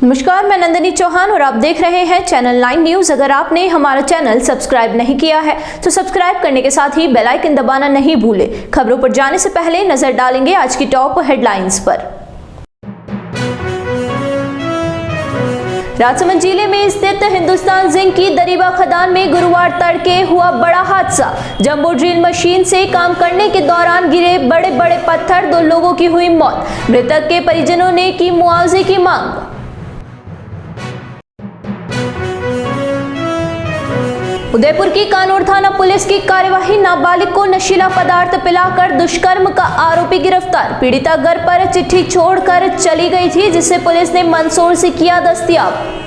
नमस्कार, मैं नंदिनी चौहान और आप देख रहे हैं चैनल 9 न्यूज। अगर आपने हमारा चैनल सब्सक्राइब नहीं किया है तो सब्सक्राइब करने के साथ ही बेल आइकन दबाना नहीं भूलें। खबरों पर जाने से पहले नजर डालेंगे आज की टॉप हेडलाइंस पर। राजसमंद जिले में स्थित हिंदुस्तान जिंक की दरीबा खदान में गुरुवार तड़के हुआ बड़ा हादसा। जंबो ड्रिल मशीन से काम करने के दौरान गिरे बड़े बड़े पत्थर, 2 लोगों की हुई मौत। मृतक के परिजनों ने की मुआवजे की मांग। उदयपुर की कानूर थाना पुलिस की कार्यवाही। नाबालिग को नशीला पदार्थ पिलाकर दुष्कर्म का आरोपी गिरफ्तार। पीड़िता घर पर चिट्ठी छोड़कर चली गई थी, जिसे पुलिस ने मंदसौर से किया दस्तयाब।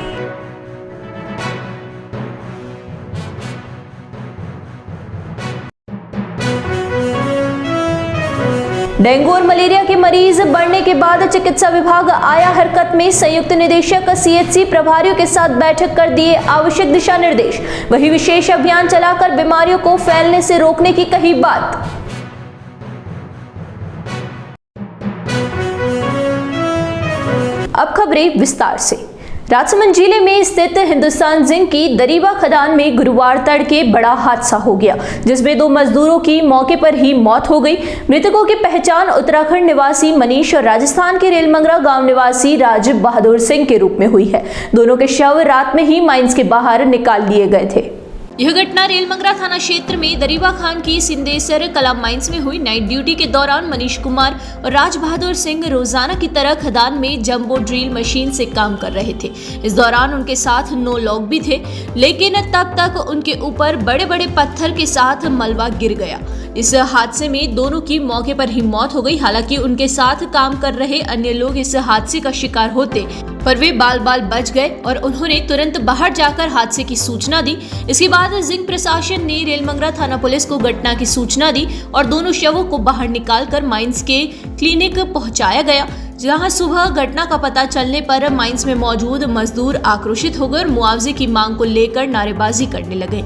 डेंगू और मलेरिया के मरीज बढ़ने के बाद चिकित्सा विभाग आया हरकत में। संयुक्त निदेशक सीएचसी प्रभारियों के साथ बैठक कर दिए आवश्यक दिशा निर्देश। वही विशेष अभियान चलाकर बीमारियों को फैलने से रोकने की कही बात। अब खबरें विस्तार से। राजसमंद जिले में स्थित हिंदुस्तान जिंक की दरीबा खदान में गुरुवार तड़के बड़ा हादसा हो गया, जिसमें 2 मजदूरों की मौके पर ही मौत हो गई। मृतकों की पहचान उत्तराखंड निवासी मनीष और राजस्थान के रेलमंगरा गांव निवासी राज बहादुर सिंह के रूप में हुई है। दोनों के शव रात में ही माइंस के बाहर निकाल लिए गए थे। यह घटना रेलमंगरा थाना क्षेत्र में दरीबा खान की सिंदेसर कला माइंस में हुई। नाइट ड्यूटी के दौरान मनीष कुमार और राज बहादुर सिंह रोजाना की तरह खदान में जंबो ड्रिल मशीन से काम कर रहे थे। इस दौरान उनके साथ 9 लोग भी थे, लेकिन तब तक उनके ऊपर बड़े बड़े पत्थर के साथ मलबा गिर गया। इस हादसे में दोनों की मौके पर ही मौत हो गई। हालांकि उनके साथ काम कर रहे अन्य लोग इस हादसे का शिकार होते, पर वे बाल बाल बच गए और उन्होंने तुरंत बाहर जाकर हादसे की सूचना दी। इसके बाद जिंक प्रशासन ने रेलमंगरा थाना पुलिस को घटना की सूचना दी और दोनों शवों को बाहर निकालकर माइंस के क्लिनिक पहुंचाया गया, जहां सुबह घटना का पता चलने पर माइंस में मौजूद मजदूर आक्रोशित हो गए और मुआवजे की मांग को लेकर नारेबाजी करने लगे।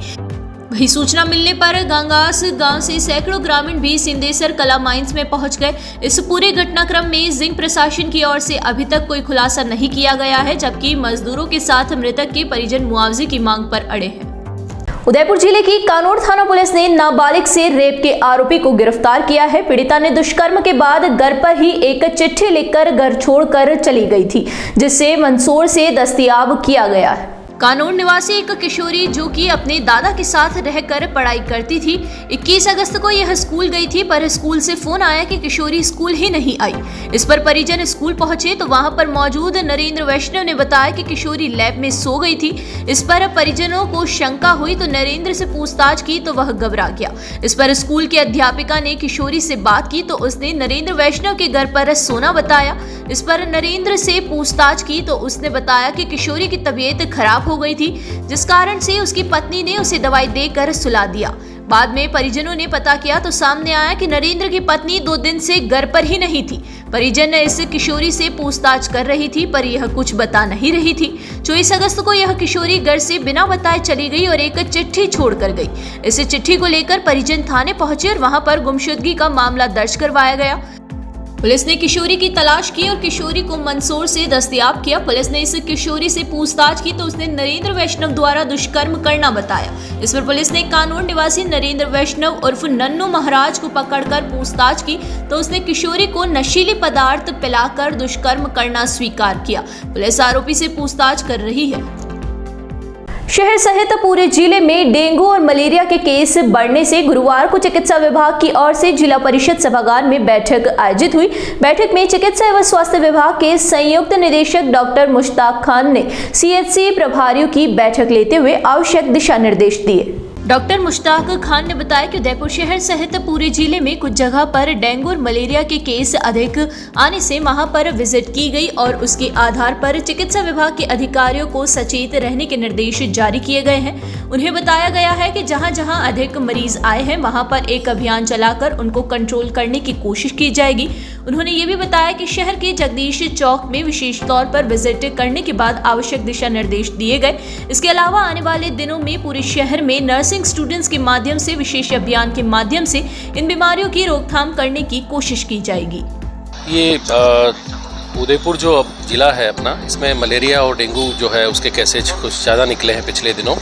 वही सूचना मिलने पर गांगास गांव से सैकड़ों ग्रामीण भी सिंदेसर कला माइंस में पहुंच गए। इस पूरे घटनाक्रम में जिंक प्रशासन की ओर से अभी तक कोई खुलासा नहीं किया गया है, जबकि मजदूरों के साथ मृतक के परिजन मुआवजे की मांग पर अड़े हैं। उदयपुर जिले की कानूर थाना पुलिस ने नाबालिग से रेप के आरोपी को गिरफ्तार किया है। पीड़िता ने दुष्कर्म के बाद घर पर ही एक चिट्ठी लिखकर घर छोड़कर चली गई थी, जिसे मंदसौर से दस्तयाब किया गया है। कानूर निवासी एक किशोरी जो कि अपने दादा के साथ रहकर पढ़ाई करती थी, 21 अगस्त को यह स्कूल गई थी, पर स्कूल से फोन आया कि किशोरी स्कूल ही नहीं आई। इस पर परिजन स्कूल पहुंचे तो वहां पर मौजूद नरेंद्र वैष्णव ने बताया कि किशोरी लैब में सो गई थी। इस पर परिजनों को शंका हुई तो नरेंद्र से पूछताछ की तो वह घबरा गया। इस पर स्कूल की अध्यापिका ने किशोरी से बात की तो उसने नरेंद्र वैष्णव के घर पर सोना बताया। इस पर नरेंद्र से पूछताछ की तो उसने बताया कि किशोरी की तबीयत खराब हो गई थी, जिस कारण से उसकी पत्नी ने उसे दवाई देकर सुला दिया। बाद में परिजनों ने पता किया तो सामने आया कि नरेंद्र की पत्नी 2 दिन से घर पर ही नहीं थी। परिजन इस किशोरी से पूछताछ कर रही थी, पर यह कुछ बता नहीं रही थी। 24 अगस्त को यह किशोरी घर से बिना बताए चली गई और एक चिट्ठी छोड़कर गई। इस चिट्ठी को लेकर परिजन थाने पहुंचे और वहां पर गुमशुदगी का मामला दर्ज करवाया गया। पुलिस ने किशोरी की तलाश की और किशोरी को मंदसौर से दस्तयाब किया। पुलिस ने इस किशोरी से पूछताछ की तो उसने नरेंद्र वैष्णव द्वारा दुष्कर्म करना बताया। इस पर पुलिस ने कानूर निवासी नरेंद्र वैष्णव उर्फ नन्नू महाराज को पकड़कर पूछताछ की तो उसने किशोरी को नशीले पदार्थ पिलाकर दुष्कर्म करना स्वीकार किया। पुलिस आरोपी से पूछताछ कर रही है। शहर सहित पूरे जिले में डेंगू और मलेरिया के केस बढ़ने से गुरुवार को चिकित्सा विभाग की ओर से जिला परिषद सभागार में बैठक आयोजित हुई। बैठक में चिकित्सा एवं स्वास्थ्य विभाग के संयुक्त निदेशक डॉक्टर मुश्ताक खान ने सीएचसी प्रभारियों की बैठक लेते हुए आवश्यक दिशा निर्देश दिए। डॉक्टर मुश्ताक खान ने बताया कि उदयपुर शहर सहित पूरे जिले में कुछ जगह पर डेंगू और मलेरिया के केस अधिक आने से वहां पर विजिट की गई और उसके आधार पर चिकित्सा विभाग के अधिकारियों को सचेत रहने के निर्देश जारी किए गए हैं। उन्हें बताया गया है कि जहां जहां अधिक मरीज आए हैं वहां पर एक अभियान चलाकर उनको कंट्रोल करने की कोशिश की जाएगी। उन्होंने ये भी बताया कि शहर के जगदीश चौक में विशेष तौर पर विजिट करने के बाद आवश्यक दिशा निर्देश दिए गए। इसके अलावा आने वाले दिनों में पूरे शहर में नर्सिंग स्टूडेंट्स के माध्यम से विशेष अभियान के माध्यम से इन बीमारियों की रोकथाम करने की कोशिश की जाएगी। ये उदयपुर जो अब ज़िला है अपना, इसमें मलेरिया और डेंगू जो है उसके केसेज कुछ ज़्यादा निकले हैं पिछले दिनों,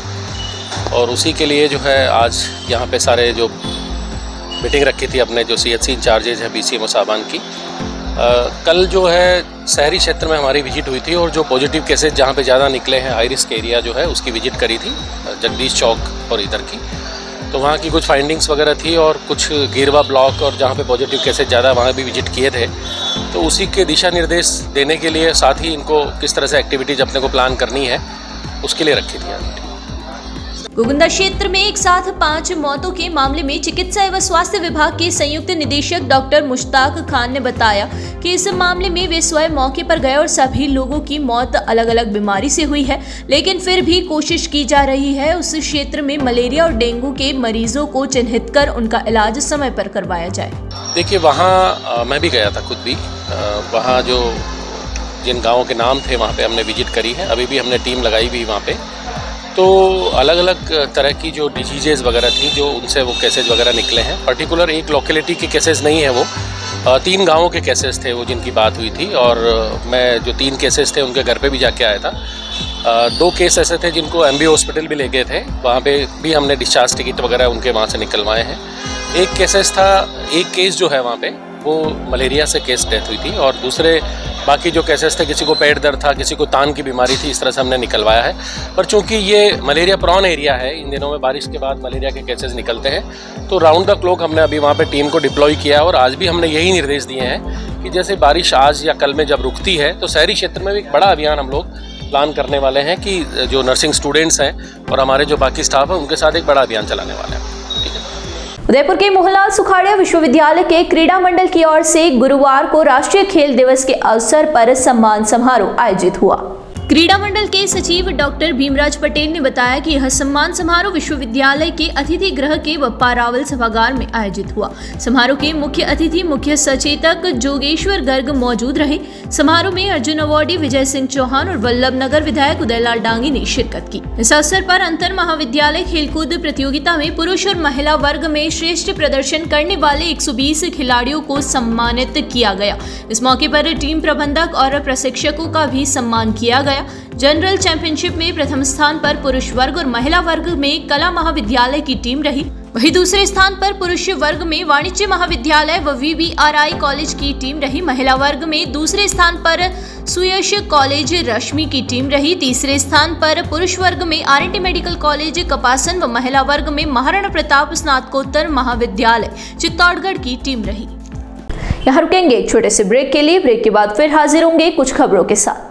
और उसी के लिए जो है आज यहाँ पे सारे जो मीटिंग रखी थी अपने जो CHC इंचार्जेज है BCMO साहबान की। कल जो है शहरी क्षेत्र में हमारी विजिट हुई थी और जो पॉजिटिव केसेज जहाँ पे ज़्यादा निकले हैं हाई रिस्क एरिया जो है उसकी विजिट करी थी, जगदीश चौक और इधर की। तो वहाँ की कुछ फाइंडिंग्स वगैरह थी और कुछ गिरवा ब्लॉक और जहाँ पे पॉजिटिव केसेज ज़्यादा वहाँ भी विजिट किए थे। तो उसी के दिशा निर्देश देने के लिए साथ ही इनको किस तरह से एक्टिविटीज़ अपने को प्लान करनी है उसके लिए रखी थी आज। गोगुंदा क्षेत्र में एक साथ 5 मौतों के मामले में चिकित्सा एवं स्वास्थ्य विभाग के संयुक्त निदेशक डॉक्टर मुश्ताक खान ने बताया कि इस मामले में वे स्वयं मौके पर गए और सभी लोगों की मौत अलग अलग बीमारी से हुई है, लेकिन फिर भी कोशिश की जा रही है उस क्षेत्र में मलेरिया और डेंगू के मरीजों को चिन्हित कर उनका इलाज समय पर करवाया जाए। देखिए, वहाँ मैं भी गया था खुद भी, वहाँ जो जिन गाँवों के नाम थे वहाँ पे हमने विजिट करी है, अभी भी हमने टीम लगाई भी वहाँ पे। तो अलग अलग तरह की जो डिजीजेज़ वगैरह थी जो उनसे वो केसेज वगैरह निकले हैं। पर्टिकुलर एक लोकेलिटी के केसेस नहीं है, वो 3 गाँवों के केसेस थे वो जिनकी बात हुई थी, और मैं जो 3 केसेस थे उनके घर पे भी जाके आया था। 2 केस ऐसे थे जिनको MB हॉस्पिटल भी ले गए थे, वहाँ पे भी हमने डिस्चार्ज टिकट वगैरह उनके वहाँ से निकलवाए हैं। एक केस जो है वहाँ पे वो मलेरिया से केस डेथ हुई थी, और दूसरे बाकी जो केसेस थे किसी को पेट दर्द था, किसी को तान की बीमारी थी, इस तरह से हमने निकलवाया है। पर चूंकि ये मलेरिया प्रॉन एरिया है, इन दिनों में बारिश के बाद मलेरिया के केसेस निकलते हैं, तो राउंड द क्लॉक हमने अभी वहाँ पे टीम को डिप्लॉय किया, और आज भी हमने यही निर्देश दिए हैं कि जैसे बारिश आज या कल में जब रुकती है तो शहरी क्षेत्र में भी एक बड़ा अभियान हम लोग प्लान करने वाले हैं कि जो नर्सिंग स्टूडेंट्स हैं और हमारे जो बाकी स्टाफ है उनके साथ एक बड़ा अभियान चलाने वाले हैं। उदयपुर के मोहनलाल सुखाड़िया विश्वविद्यालय के क्रीड़ा मंडल की ओर से गुरुवार को राष्ट्रीय खेल दिवस के अवसर पर सम्मान समारोह आयोजित हुआ। क्रीड़ा मंडल के सचिव डॉक्टर भीमराज पटेल ने बताया कि यह सम्मान समारोह विश्वविद्यालय के अतिथि गृह के बप्पा रावल सभागार में आयोजित हुआ। समारोह के मुख्य अतिथि मुख्य सचेतक जोगेश्वर गर्ग मौजूद रहे। समारोह में अर्जुन अवार्डी विजय सिंह चौहान और वल्लभ नगर विधायक उदयलाल डांगी ने शिरकत की। इस अवसर पर अंतर महाविद्यालय खेलकूद प्रतियोगिता में पुरुष और महिला वर्ग में श्रेष्ठ प्रदर्शन करने वाले 120 खिलाड़ियों को सम्मानित किया गया। इस मौके पर टीम प्रबंधक और प्रशिक्षकों का भी सम्मान किया गया। जनरल चैंपियनशिप में प्रथम स्थान पर पुरुष वर्ग और महिला वर्ग में कला महाविद्यालय की टीम रही। वहीं दूसरे स्थान पर पुरुष वर्ग में वाणिज्य महाविद्यालय व VVRI कॉलेज की टीम रही। महिला वर्ग में दूसरे स्थान पर सुयश कॉलेज रश्मि की टीम रही। तीसरे स्थान पर पुरुष वर्ग में RNT मेडिकल कॉलेज कपासन व महिला वर्ग में महाराणा प्रताप स्नातकोत्तर महाविद्यालय चित्तौड़गढ़ की टीम रही। यहाँ रुकेंगे एक छोटे से ब्रेक के लिए। ब्रेक के बाद फिर हाजिर होंगे कुछ खबरों के साथ।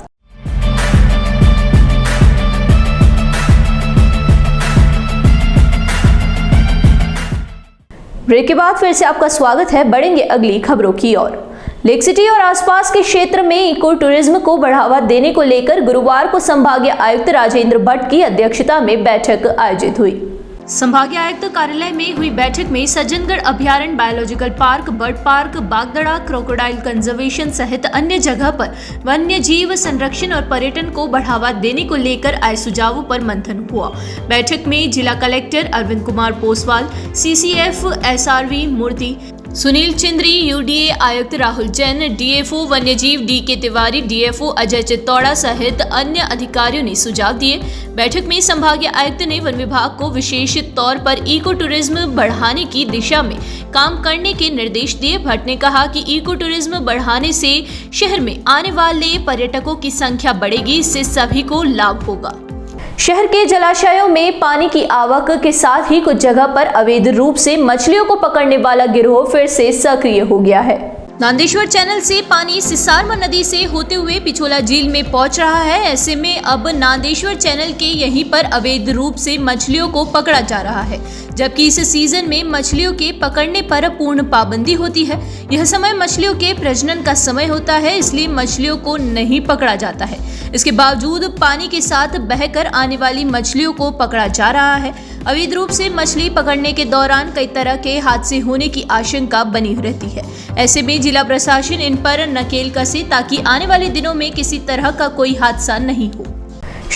ब्रेक के बाद फिर से आपका स्वागत है। बढ़ेंगे अगली खबरों की ओर। लेक सिटी और आसपास के क्षेत्र में इको टूरिज्म को बढ़ावा देने को लेकर गुरुवार को संभागीय आयुक्त राजेंद्र भट्ट की अध्यक्षता में बैठक आयोजित हुई। संभागीय आयुक्त कार्यालय में हुई बैठक में सज्जनगढ़ अभ्यारण्य, biological park, bird park, Bagdara, crocodile conservation सहित अन्य जगह पर वन्य जीव संरक्षण और पर्यटन को बढ़ावा देने को लेकर आए सुझावों पर मंथन हुआ। बैठक में जिला collector Arvind Kumar Poswal, CCF SRV मूर्ति, सुनील चिंद्री, UDA आयुक्त राहुल जैन, DFO वन्यजीव DK तिवारी, DFO अजय चित्तौड़ा सहित अन्य अधिकारियों ने सुझाव दिए। बैठक में संभागीय आयुक्त ने वन विभाग को विशेष तौर पर इको टूरिज्म बढ़ाने की दिशा में काम करने के निर्देश दिए। भट्ट ने कहा कि इको टूरिज्म बढ़ाने से शहर में आने वाले पर्यटकों की संख्या बढ़ेगी, इससे सभी को लाभ होगा। शहर के जलाशयों में पानी की आवक के साथ ही कुछ जगह पर अवैध रूप से मछलियों को पकड़ने वाला गिरोह फिर से सक्रिय हो गया है। नांदेश्वर चैनल से पानी सिसारमा नदी से होते हुए पिछोला झील में पहुंच रहा है। ऐसे में अब नांदेश्वर चैनल के यहीं पर अवैध रूप से मछलियों को पकड़ा जा रहा है, जबकि इस सीजन में मछलियों के पकड़ने पर पूर्ण पाबंदी होती है। यह समय मछलियों के प्रजनन का समय होता है, इसलिए मछलियों को नहीं पकड़ा जाता है। इसके बावजूद पानी के साथ बहकर आने वाली मछलियों को पकड़ा जा रहा है। अवैध रूप से मछली पकड़ने के दौरान कई तरह के हादसे होने की आशंका बनी रहती है। ऐसे में जिला प्रशासन इन पर नकेल कसे ताकि आने वाले दिनों में किसी तरह का कोई हादसा नहीं हो।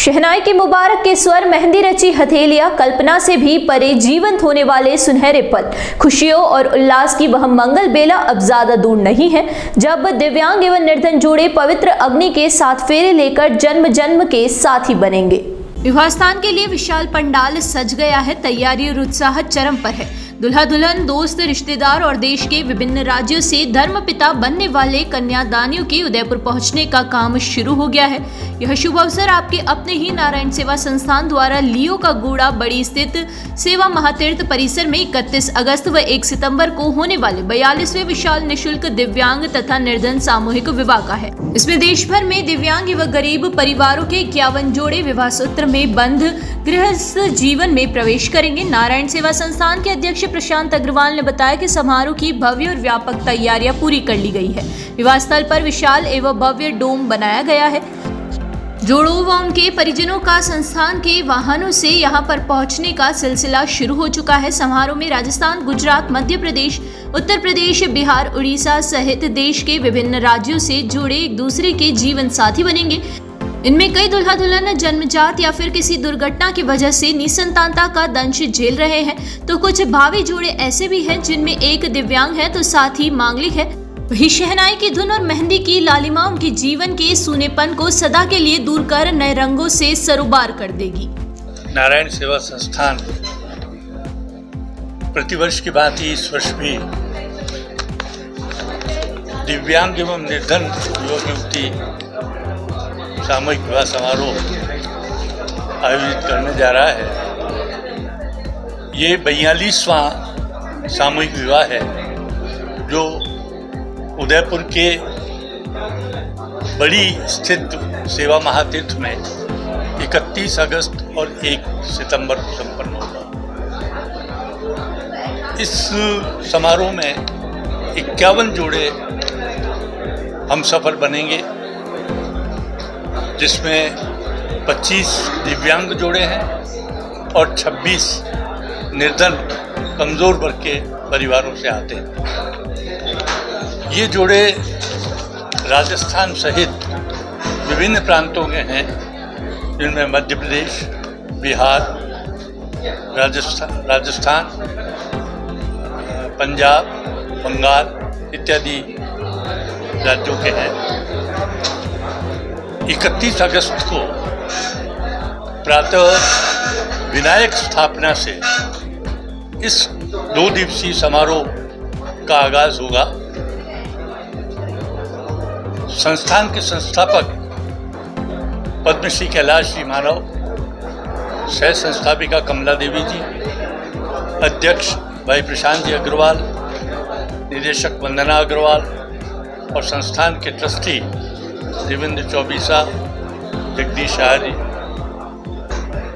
शहनाई के मुबारक के स्वर, मेहंदी रची हथेलियां, कल्पना से भी परे जीवंत होने वाले सुनहरे पल, खुशियों और उल्लास की वह मंगल बेला अब ज्यादा दूर नहीं है जब दिव्यांग एवं निर्धन जोड़े पवित्र अग्नि के साथ फेरे लेकर जन्म जन्म के साथी बनेंगे। विवाह स्थान के लिए विशाल पंडाल सज गया है। तैयारी और उत्साह चरम पर है। दुल्हा दुल्हन, दोस्त, रिश्तेदार और देश के विभिन्न राज्यों से धर्मपिता बनने वाले कन्यादानियों के उदयपुर पहुंचने का काम शुरू हो गया है। यह शुभ अवसर आपके अपने ही नारायण सेवा संस्थान द्वारा लियो का गूड़ा बड़ी स्थित सेवा महातीर्थ परिसर में 31 अगस्त व 1 सितंबर को होने वाले 42वें विशाल निःशुल्क दिव्यांग तथा निर्धन सामूहिक विवाह का है। इसमें देश भर में दिव्यांग एवं गरीब परिवारों के 51 जोड़े विवाह सूत्र में बंध गृहस्थ जीवन में प्रवेश करेंगे। नारायण सेवा संस्थान के अध्यक्ष प्रशांत अग्रवाल ने बताया कि समारोह की भव्य और व्यापक तैयारियां पूरी कर ली गई है। विवाह स्थल पर विशाल एवं भव्य डोम बनाया गया है। जोड़ों व उनके परिजनों का संस्थान के वाहनों से यहां पर पहुंचने का सिलसिला शुरू हो चुका है। समारोह में राजस्थान, गुजरात, मध्य प्रदेश, उत्तर प्रदेश, बिहार, उड़ीसा सहित देश के विभिन्न राज्यों से जोड़े एक दूसरे के जीवन साथी बनेंगे। इनमें कई दुल्हा दुल्हन जन्मजात या फिर किसी दुर्घटना की वजह से निसंतानता का दंश झेल रहे हैं, तो कुछ भावी जोड़े ऐसे भी हैं जिनमें एक दिव्यांग है तो साथ ही मांगलिक है। वही शहनाई की धुन और मेहंदी की लालिमा उनके जीवन के सूनेपन को सदा के लिए दूर कर नए रंगों से सरोबार कर देगी। नारायण सेवा संस्थान प्रतिवर्ष की भांति इस वर्ष भी दिव्यांग एवं निर्धन युवक युवती सामूहिक विवाह समारोह आयोजित करने जा रहा है। ये 42वां सामूहिक विवाह है जो उदयपुर के बड़ी स्थित सेवा महातीर्थ में 31 अगस्त और 1 सितंबर को संपन्न होगा। इस समारोह में 51 जोड़े हम सफर बनेंगे, जिसमें 25 दिव्यांग जोड़े हैं और 26 निर्धन कमज़ोर वर्ग के परिवारों से आते हैं। ये जोड़े राजस्थान सहित विभिन्न प्रांतों के हैं, जिनमें मध्य प्रदेश, बिहार, राजस्थान, पंजाब, बंगाल इत्यादि राज्यों के हैं। 31 अगस्त को प्रातः विनायक स्थापना से इस 2 दिवसीय समारोह का आगाज होगा। संस्थान के संस्थापक पद्मश्री कैलाश जी मानव, सह संस्थापिका कमला देवी जी, अध्यक्ष भाई प्रशांत जी अग्रवाल, निदेशक वंदना अग्रवाल और संस्थान के ट्रस्टी देवेंद्र चौबीसा, जगदीश आर्य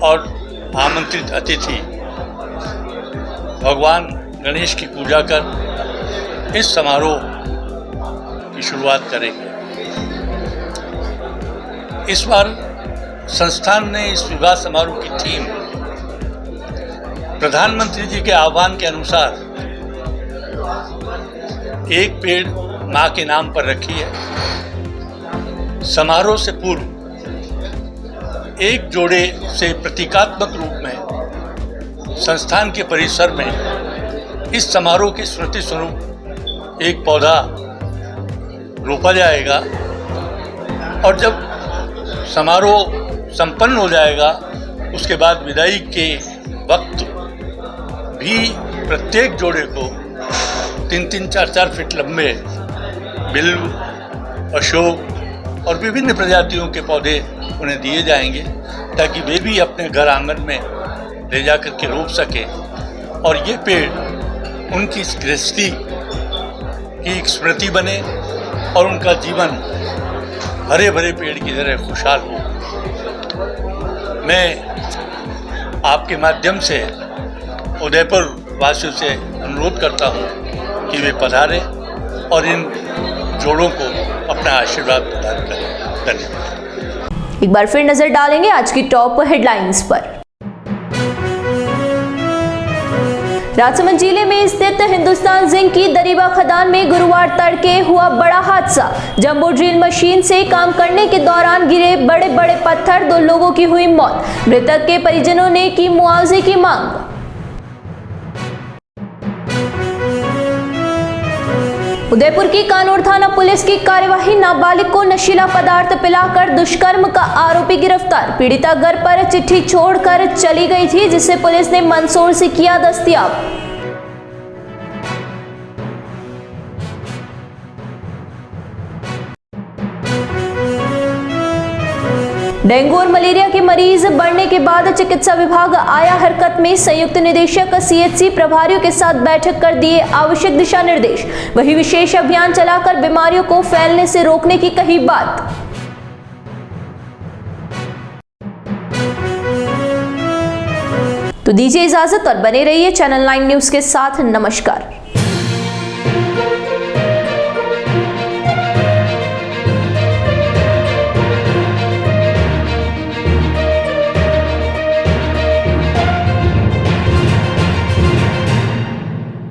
और आमंत्रित अतिथि भगवान गणेश की पूजा कर इस समारोह की शुरुआत करेंगे। इस बार संस्थान ने इस विवाह समारोह की थीम प्रधानमंत्री जी के आह्वान के अनुसार एक पेड़ मां के नाम पर रखी है। समारोह से पूर्व एक जोड़े से प्रतीकात्मक रूप में संस्थान के परिसर में इस समारोह की स्मृति स्वरूप एक पौधा रोपा जाएगा और जब समारोह संपन्न हो जाएगा उसके बाद विदाई के वक्त भी प्रत्येक जोड़े को 3-3, 4-4 फीट लंबे बिल्व, अशोक और विभिन्न प्रजातियों के पौधे उन्हें दिए जाएंगे ताकि वे भी अपने घर आंगन में ले जाकर के रोप सके और ये पेड़ उनकी गृहस्थी की एक स्मृति बने और उनका जीवन हरे भरे पेड़ की तरह खुशहाल हो। मैं आपके माध्यम से उदयपुर वासियों से अनुरोध करता हूँ कि वे पधारें और इन जोड़ों को अपना आशीर्वाद प्रदान करें। धन्यवाद। एक बार फिर नजर डालेंगे आज की टॉप हेडलाइंस पर। राजसमंद जिले में स्थित हिंदुस्तान जिंक की दरीबा खदान में गुरुवार तड़के हुआ बड़ा हादसा। जंबो ड्रिल मशीन से काम करने के दौरान गिरे बड़े बड़े पत्थर, 2 लोगों की हुई मौत। मृतक के परिजनों ने की मुआवजे की मांग। उदयपुर की कानूर थाना पुलिस की कार्यवाही, नाबालिग को नशीला पदार्थ पिलाकर दुष्कर्म का आरोपी गिरफ्तार। पीड़िता घर पर चिट्ठी छोड़कर चली गई थी, जिसे पुलिस ने मंदसौर से किया दस्तयाब। डेंगू और मलेरिया के मरीज बढ़ने के बाद चिकित्सा विभाग आया हरकत में। संयुक्त निदेशक सीएचसी प्रभारियों के साथ बैठक कर दिए आवश्यक दिशा निर्देश। वही विशेष अभियान चलाकर बीमारियों को फैलने से रोकने की कही बात। तो दीजिए इजाजत और बने रहिए चैनल 9 न्यूज के साथ। नमस्कार।